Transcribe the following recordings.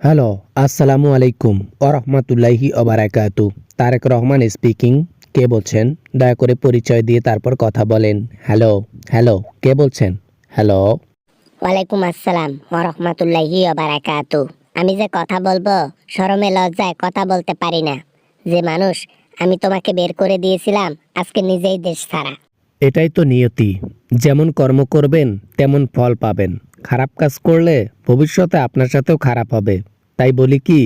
Hello, আসসালামু আলাইকুম ওরহমাতুল্লাহি ওবারাকাতু। Tarique Rahman speaking. কে বলছেন? দয়া করে পরিচয় দিয়ে তারপর কথা বলেন। হ্যালো, হ্যালো, কে বলছেন? হ্যালো। ওয়ালাইকুম আসসালাম ওয়া বারাকাতু। আমি যে কথা বলবো শরমে লজ্জায় কথা বলতে পারি না। যে মানুষ আমি তোমাকে বের করে দিয়েছিলাম আজকে নিজেই দেশ ছাড়া। এটাই তো নিয়তি। যেমন কর্ম করবেন তেমন ফল পাবেন। খারাপ কাজ করলে ভবিষ্যতে আপনার সাথেও খারাপ হবে। তাই বলি কি,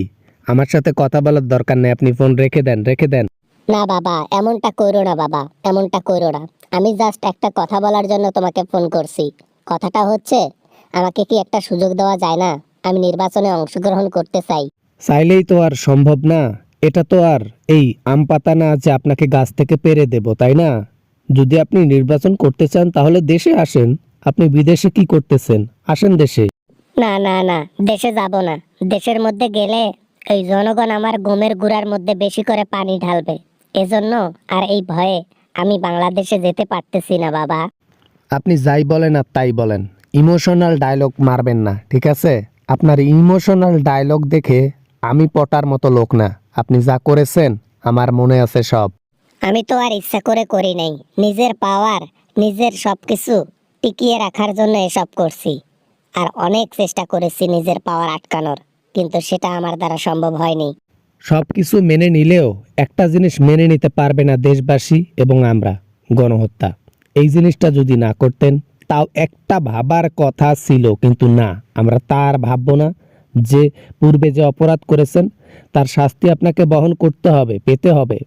আমার সাথে কথা বলার দরকার নেই, আপনি ফোন রেখে দেন, রেখে দেন। না বাবা, এমনটা কইরো না বাবা, এমনটা কইরো না। আমি জাস্ট একটা কথা বলার জন্য তোমাকে ফোন করছি। কথাটা হচ্ছে, আমাকে কি একটা সুযোগ দেওয়া যায় না? আমি নির্বাচনে অংশগ্রহণ করতে চাই। চাইলেই তো আর সম্ভব না। এটা তো আর এই আম পাতা না যে আপনাকে গাছ থেকে পেড়ে দেব, তাই না? যদি আপনি নির্বাচন করতে চান তাহলে দেশে আসেন। আপনি বিদেশে কি করতেছেন? আসেন দেশে। না না না, দেশে যাব না। দেশের মধ্যে গেলে এই জনগণ আমার গমের গুড়ার মধ্যে বেশি করে পানি ঢালবে। এজন্য আর এই ভয়ে আমি বাংলাদেশে যেতে পারতেছি না বাবা। আপনি যাই বলেন আর তাই বলেন, ইমোশনাল ডায়লগ মারবেন না, ঠিক আছে? আপনার ইমোশনাল ডায়লগ দেখে আমি পটার মতো লোক না। আপনি যা করেছেন আমার মনে আছে সব। আমি তো আর ইচ্ছা করে করি নাই। নিজের পাওয়ার, নিজের সবকিছু টিকিয়ে রাখার জন্য এসব করছি। আর অনেক চেষ্টা করেছি নিজের পাওয়ার আটকানোর, কিন্তু সেটা আমার দ্বারা সম্ভব হয়নি। সব কিছু মেনে নিলেও একটা জিনিস মেনে নিতে পারবে না দেশবাসী এবং আমরা, গণহত্যা। এই জিনিসটা যদি না করতেন তাও একটা ভাবার কথা ছিল, কিন্তু না, আমরা তার ভাববো না। যে পূর্বে যে অপরাধ করেছেন তার শাস্তি আপনাকে বহন করতে হবে, পেতে হবে।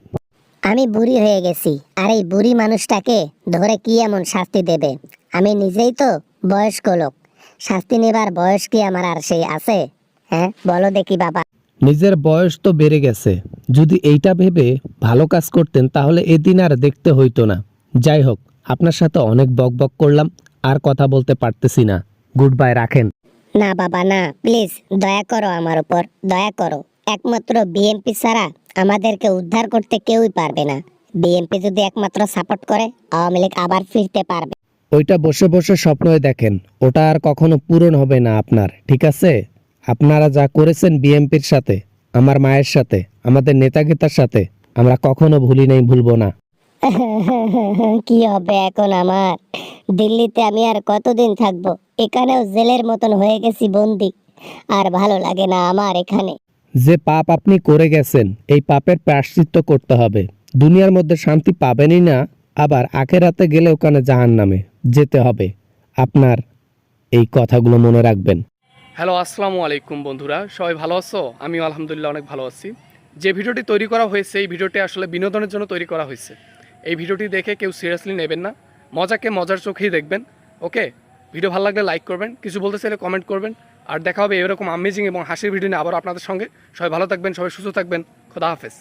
আমি বুড়ি হয়ে গেছি, আর এই বুড়ি মানুষটাকে ধরে কি এমন শাস্তি দেবে? আমি নিজেই তো বয়স্ক লোক। শাস্তি নেবার বয়স কি আমার আর সেই আছে? হ্যাঁ, বলো দেখি বাবা। নিজের বয়স তো বেড়ে গেছে। যদি এইটা ভেবে ভালো কাজ করতেন তাহলে এদিন আর দেখতে হইতো না। যাই হোক, আপনার সাথে অনেক বকবক করলাম, আর কথা বলতে পারতেছি না। গুড বাই, রাখেন। না বাবা না, প্লিজ দয়া করো আমার উপর, দয়া করো। একমাত্র বিএনপি ছাড়া আমাদেরকে উদ্ধার করতে কেউই পারবে না। বিএনপি যদি একমাত্র সাপোর্ট করে, আওয়ামী লীগ আবার ফিরতে পারবে। ওইটা বসে বসে স্বপ্নই দেখেন, ওটা আর কখনো পূরণ হবে না আপনার, ঠিক আছে? আপনারা যা করেছেন বিএনপির সাথে, আমার মায়ের সাথে, আমাদের নেতাগিতার সাথে, আমরা কখনো ভুলি নাই, ভুলবো না। কি হবে এখন আমার? দিল্লিতে আমি আর কতদিন থাকবো? এখানেও জেলের মতন হয়ে গেছি বন্দি। আর ভালো লাগে না আমার এখানে। যে পাপ আপনি করে গেছেন এই পাপের প্রায়শ্চিত্ত করতে হবে। দুনিয়ার মধ্যে শান্তি পাবেনই না, আবার আখেরাতে গেলে ওখানে জাহান্নামে যেতে হবে। আপনার এই কথাগুলো মনে রাখবেন। হ্যালো, আসসালামু আলাইকুম বন্ধুরা, সবাই ভালো আছো? আমিও আলহামদুলিল্লাহ অনেক ভালো আছি। যে ভিডিওটি তৈরি করা হয়েছে এই ভিডিওটি আসলে বিনোদনের জন্য তৈরি করা হয়েছে। এই ভিডিওটি দেখে কেউ সিরিয়াসলি নেবেন না, মজাকে মজার চোখেই দেখবেন। ওকে, ভিডিও ভালো লাগলে লাইক করবেন, কিছু বলতে চাইলে কমেন্ট করবেন। আর দেখা হবে এরকম আমেজিং এবং হাসির ভিডিও নিয়ে আবার আপনাদের সঙ্গে। সবাই ভালো থাকবেন, সবাই সুস্থ থাকবেন। খোদা হাফেজ।